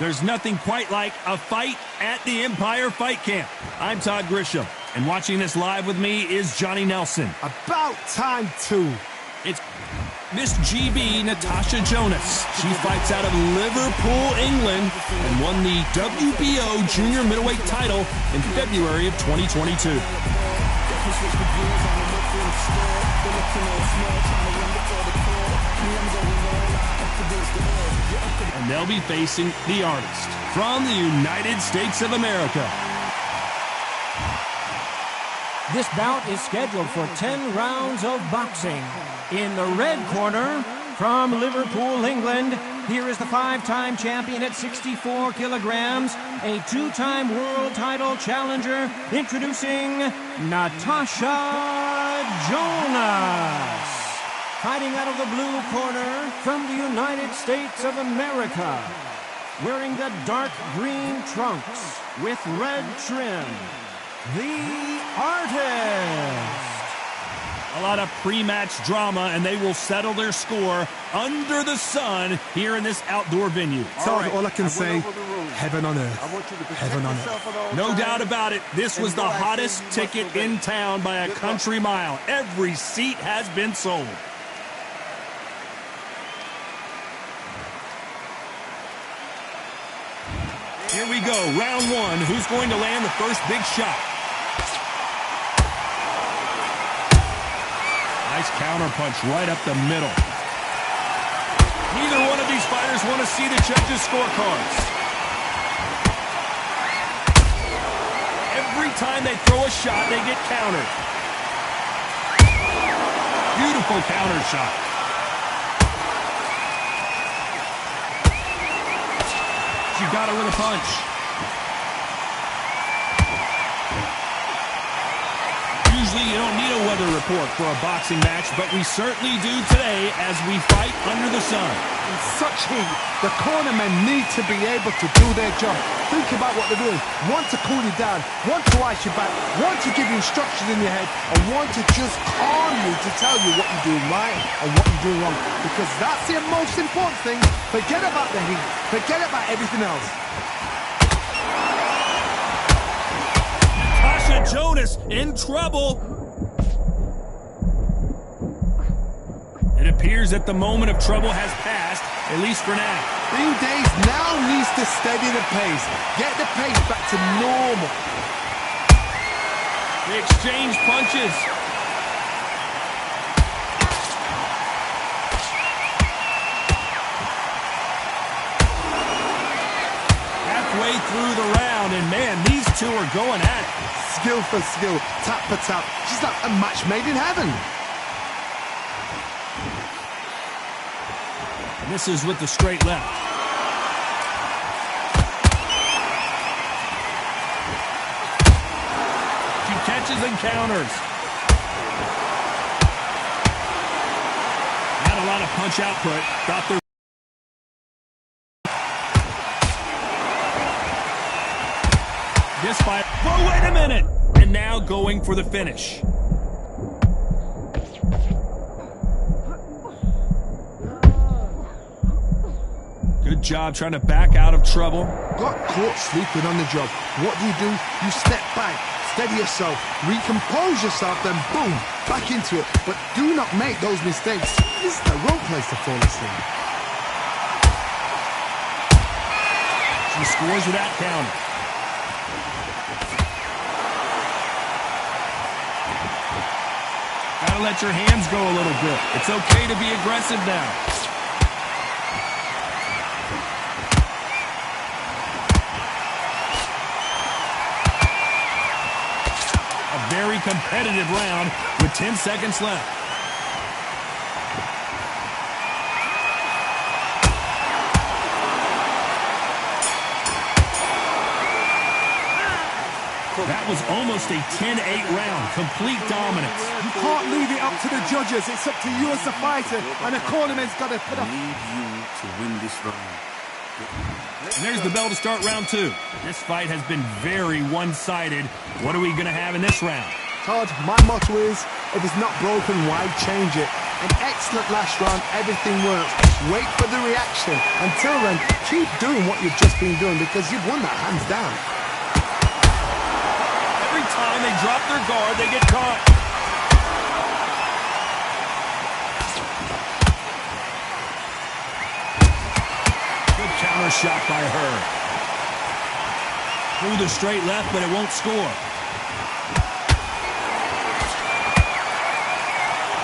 There's nothing quite like a fight at the Empire Fight Camp. I'm Todd Grisham, and watching this live with me is Johnny Nelson. About time, too. It's Miss GB, Natasha Jonas. She fights out of Liverpool, England, and won the WBO junior middleweight title in February of 2022. And they'll be facing the artist from the United States of America. This bout is scheduled for 10 rounds of boxing. In the red corner, from Liverpool, England, here is the 5-time champion at 64 kilograms, a 2-time world title challenger, introducing Natasha Jonas. Fighting out of the blue corner, from the United States of America, wearing the dark green trunks with red trim, the artist. A lot of pre-match drama, and they will settle their score under the sun here in this outdoor venue. All I can say, heaven on earth. Heaven on earth. No doubt about it, this was the hottest ticket in town by a country mile. Every seat has been sold. Here we go, round one. Who's going to land the first big shot? Nice counter punch right up the middle. Neither one of these fighters want to see the judges' scorecards. Every time they throw a shot, they get countered. Beautiful counter shot. She got her with a punch. Usually you don't need a weather report for a boxing match, but we certainly do today as we fight under the sun. In such heat, the cornermen need to be able to do their job. Think about what they're doing. One to cool you down, one to ice you back, one to give you instructions in your head, and one to just calm you to tell you what you're doing right and what you're doing wrong. Because that's the most important thing. Forget about the heat. Forget about everything else. Natasha Jonas in trouble. It appears that the moment of trouble has passed, at least for now. Being Days now needs to steady the pace. Get the pace back to normal. They exchange punches. Halfway through the round, and man, these two are going at it. Skill for skill, tap for tap. She's like a match made in heaven. And this is with the straight left. She catches and counters. Not a lot of punch output. Thought there. This fight. Whoa, wait a minute! And now going for the finish. Good job trying to back out of trouble. Got caught sleeping on the job. What do? You step back, steady yourself, recompose yourself, then boom, back into it. But do not make those mistakes. This is the wrong place to fall asleep. She scores with that counter. Gotta let your hands go a little bit. It's okay to be aggressive now. Very competitive round with 10 seconds left. That was almost a 10-8 round. Complete dominance. You can't leave it up to the judges. It's up to you as the fighter, and the cornerman's got to put up. I need you to win this round. And there's the bell to start round two. This fight has been very one-sided. What are we going to have in this round? Todd, my motto is, if it's not broken, why change it? An excellent last round, everything works. Wait for the reaction. Until then, keep doing what you've just been doing because you've won that hands down. Every time they drop their guard, they get caught. Good counter shot by her. Through the straight left, but it won't score.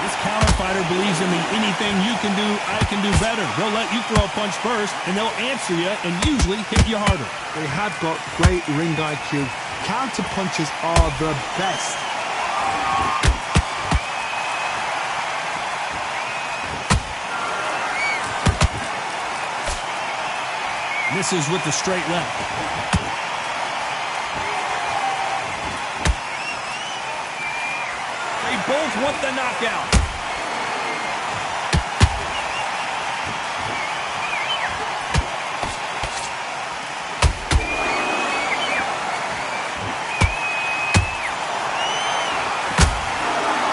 This counter fighter believes in the anything you can do, I can do better. They'll let you throw a punch first, and they'll answer you and usually hit you harder. They have got great ring IQ. Counter punches are the best. Misses with the straight left. They both want the knockout.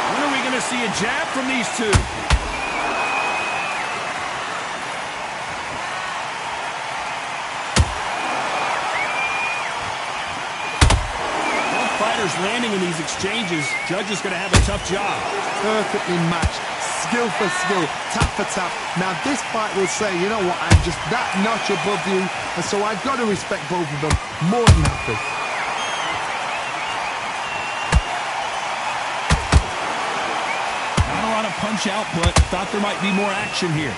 When are we going to see a jab from these two? Landing in these exchanges, Judge is going to have a tough job. Perfectly matched, skill for skill, tap for tap. Now this fight will say, you know what, I'm just that notch above you, and so I've got to respect both of them more than happy. Not a lot of punch output. Thought there might be more action here.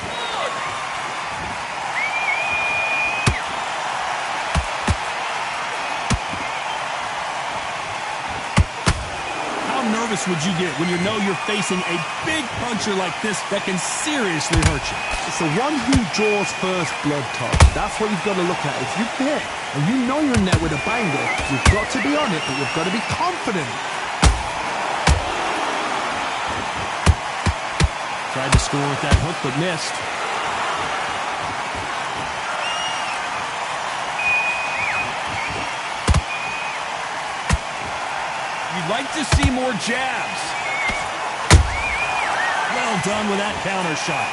Nervous would you get when you know you're facing a big puncher like this that can seriously hurt you? It's the one who draws first blood, Todd. That's what you've got to look at. If you hit and you know you're in there with a banger, you've got to be on it, but you've got to be confident. Tried to score with that hook, but missed. You'd like to see more jabs. Well done with that counter shot.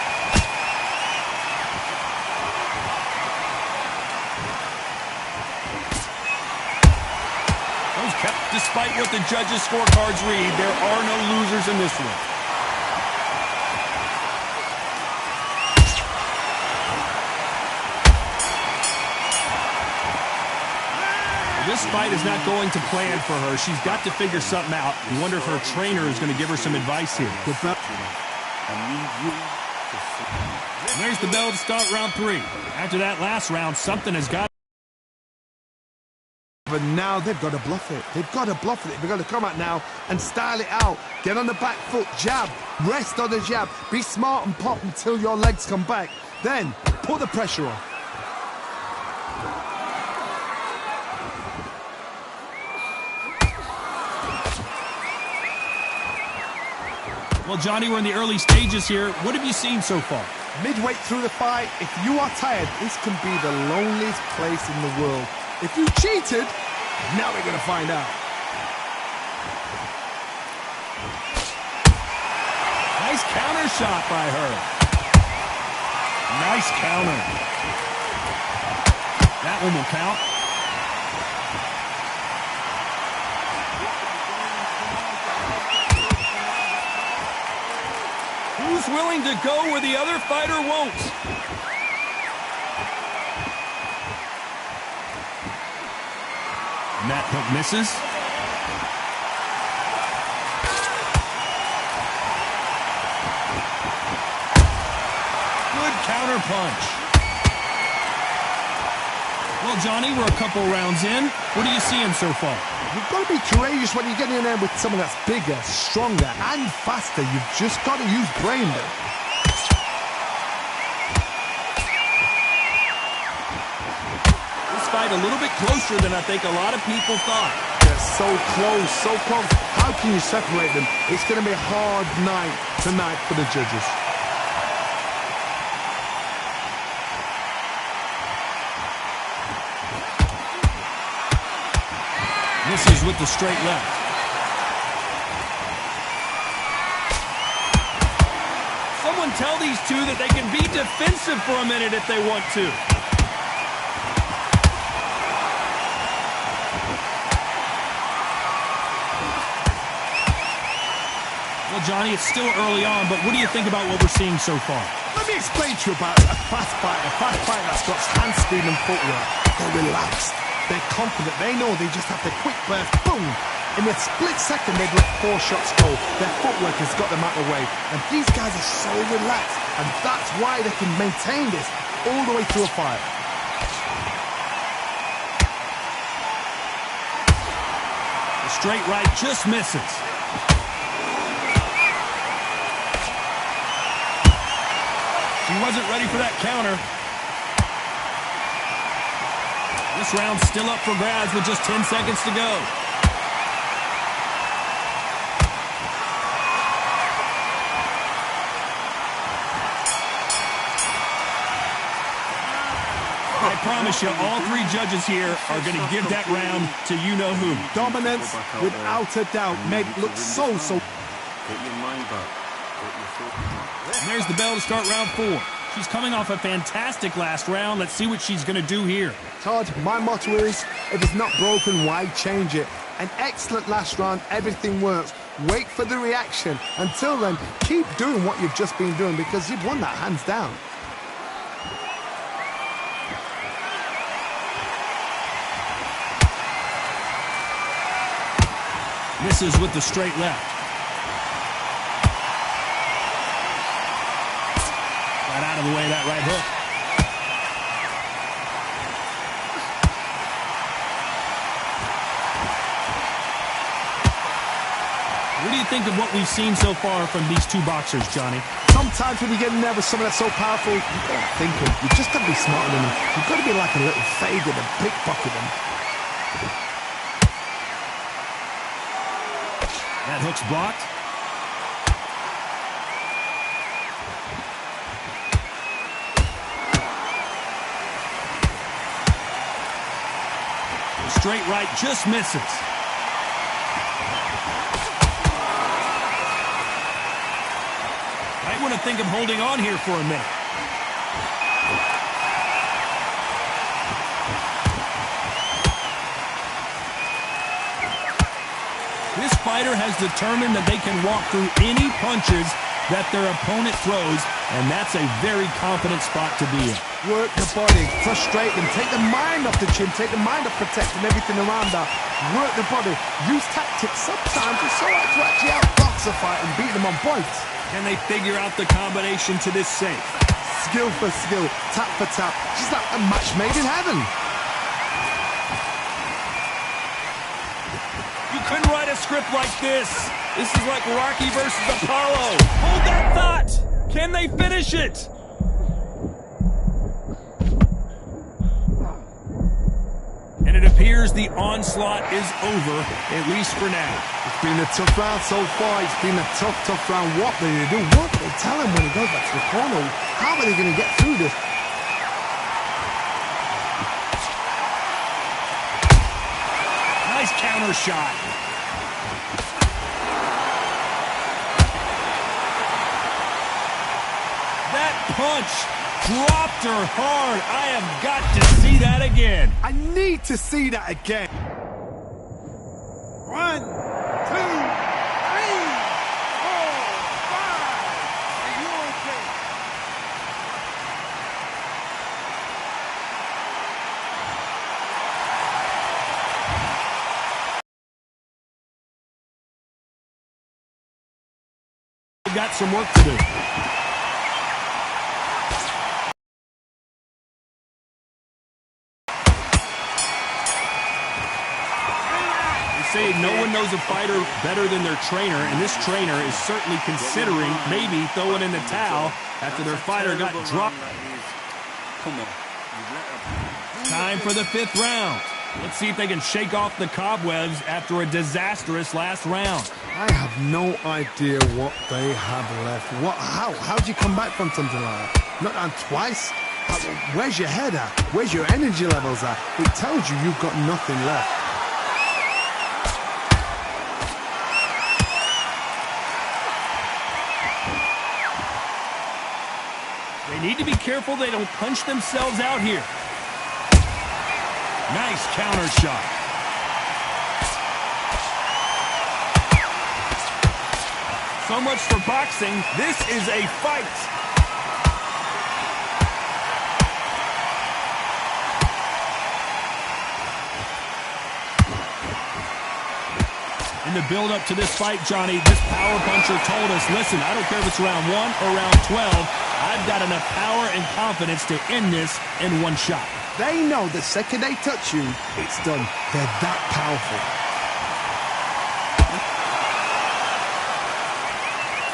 Those kept, despite what the judges' scorecards read, there are no losers in this one. This fight is not going to plan for her. She's got to figure something out. You wonder if her trainer is going to give her some advice here. And there's the bell to start round 3. After that last round, something has got. But now they've got to bluff it. They've got to bluff it. They've got to come out now and style it out. Get on the back foot, jab, rest on the jab. Be smart and pop until your legs come back. Then put the pressure on. Well, Johnny, we're in the early stages here. What have you seen so far? Midway through the fight, if you are tired, this can be the loneliest place in the world. If you cheated, now we're going to find out. Nice counter shot by her. Nice counter. That one will count. Who's willing to go where the other fighter won't? And that hook misses. Good counter punch. Well, Johnny, we're a couple rounds in. What are you seeing so far? You've got to be courageous when you get in there with someone that's bigger, stronger, and faster. You've just got to use brain there. This fight a little bit closer than I think a lot of people thought. They're so close, so close. How can you separate them? It's going to be a hard night tonight for the judges. Misses with the straight left. tell these two that they can be defensive for a minute if they want to. Well, Johnny, it's still early on, but what do you think about what we're seeing so far? Let me explain to you about a fast fighter. A fast fighter that's got hand speed and footwork. They're relaxed. They're confident. They know they just have the quick burst. Boom! In a split second, they've let 4 shots go. Their footwork has got them out of the way. And these guys are so relaxed. And that's why they can maintain this all the way through a fight. The straight right just misses. He wasn't ready for that counter. This round's still up for grabs with just 10 seconds to go. I promise you, all 3 judges here are going to give that round to you-know-who. Dominance, without a doubt, made it look so... Get your mind back. And there's the bell to start round 4. She's coming off a fantastic last round. Let's see what she's going to do here. Todd, my motto is, if it's not broken, why change it? An excellent last round, everything works. Wait for the reaction. Until then, keep doing what you've just been doing because you've won that hands down. Misses with the straight left. Got out of the way of that right hook. What do you think of what we've seen so far from these 2 boxers, Johnny? Sometimes when you get in there with someone that's so powerful, you gotta think them. You just gotta be smarter than them. You've got to be like a little fade and pickpocket them. That hook's blocked. The straight right just misses. Might want to think of holding on here for a minute. This fighter has determined that they can walk through any punches that their opponent throws, and that's a very confident spot to be in. Work the body, frustrate them, take the mind off the chin, take the mind off protecting everything around that. Work the body, use tactics. Sometimes it's so hard to actually outbox a fight and beat them on points. Can they figure out the combination to this safe? Skill for skill, tap for tap. Just like a match made in heaven. You couldn't write a script like this. This is like Rocky versus Apollo. Hold that thought. Can they finish it? And it appears the onslaught is over, at least for now. It's been a tough round so far. It's been a tough round. What do they do? What do they tell him when he goes back to the corner? How are they going to get through this? Nice counter shot. That punch dropped her hard. I have got to see that again. I need to see that again. 1, 2, 3, 4, 5. Are you okay? We've got some work to do. Say no one knows a fighter better than their trainer, and this trainer is certainly considering maybe throwing in the towel after their fighter got dropped. Come on. Time for the 5th round. Let's see if they can shake off the cobwebs after a disastrous last round. I have no idea what they have left. How do you come back from something like that? Not down twice? Where's your head at? Where's your energy levels at? It tells you you've got nothing left. need to be careful they don't punch themselves out here. Nice counter shot. So much for boxing. This is a fight. In the build-up to this fight, Johnny, this power puncher told us, listen, I don't care if it's round 1 or round 12, I've got enough power and confidence to end this in one shot. They know the second they touch you, it's done. They're that powerful.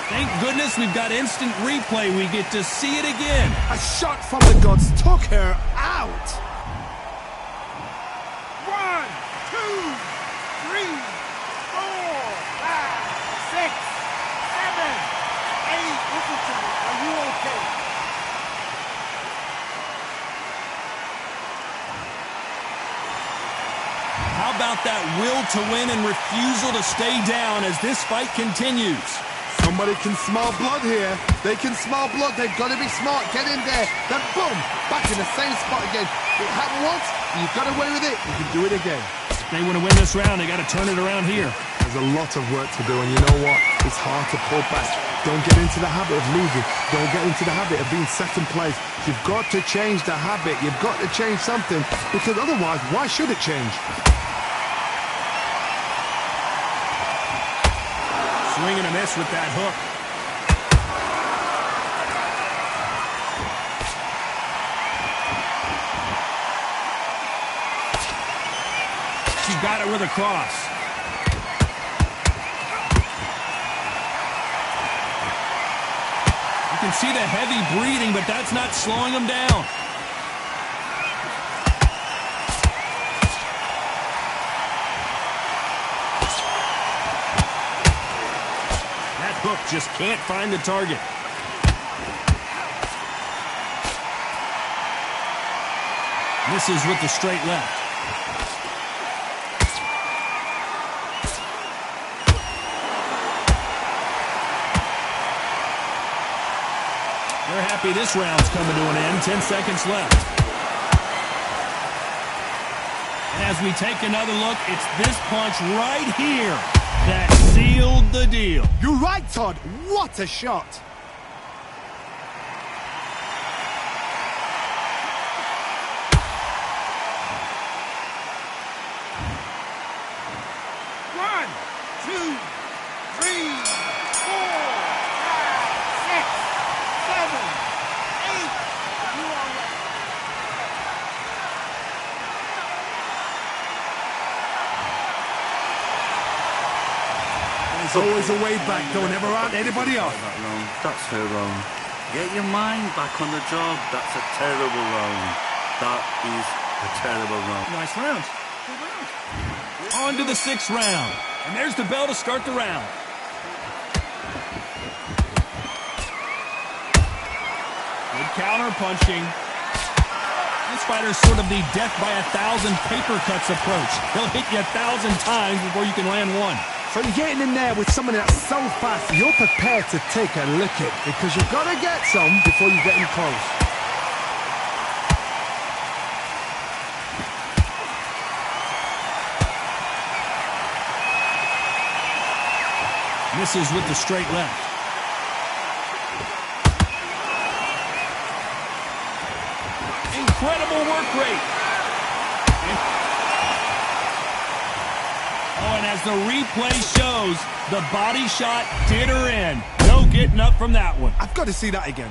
Thank goodness we've got instant replay. We get to see it again. A shot from the gods took her out. 1, 2, 3, 4, 5, 6, 7, 8. Listen to me. Are you okay? How about that will to win and refusal to stay down as this fight continues? Somebody can smell blood here. They can smell blood. They've got to be smart. Get in there. Then boom, back in the same spot again. It happened once. You've got away with it. You can do it again. If they want to win this round, they got to turn it around here. There's a lot of work to do, and you know what? It's hard to pull back. Don't get into the habit of losing. Don't get into the habit of being second place. You've got to change the habit. You've got to change something, because otherwise, why should it change? Swing and a miss with that hook. She got it with a cross. You can see the heavy breathing, but that's not slowing them down. Hook just can't find the target. Misses with the straight left. They're happy this round's coming to an end. 10 seconds left. And as we take another look, it's this punch right here that sealed the deal. You're right, Todd. What a shot. One, two, three, 4, 5, 6, 7, 8. You are right. There's always a way back, don't ever out anybody else. That's her wrong. Get your mind back on the job. That's a terrible round. That is a terrible round. Nice round. On to the 6th round. And there's the bell to start the round. Good counter punching. This fighter's sort of the death by 1,000 paper cuts approach. He'll hit you 1,000 times before you can land one. So you're getting in there with somebody that's so fast, you're prepared to take a licking, because you've got to get some before you get in close. Misses with the straight left. Incredible work rate. Oh, and as the replay shows, the body shot did her in. No getting up from that one. I've got to see that again.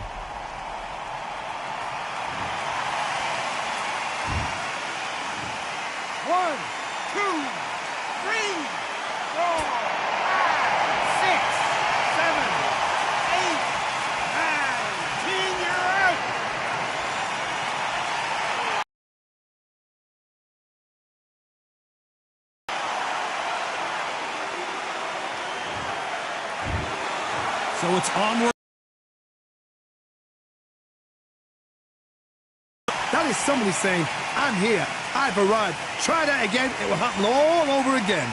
One, two, 3, 4, 5, 6, 7, 8, 9, 10. You're out. So it's onward. That is somebody saying, I'm here, I've arrived. Try that again, it will happen all over again.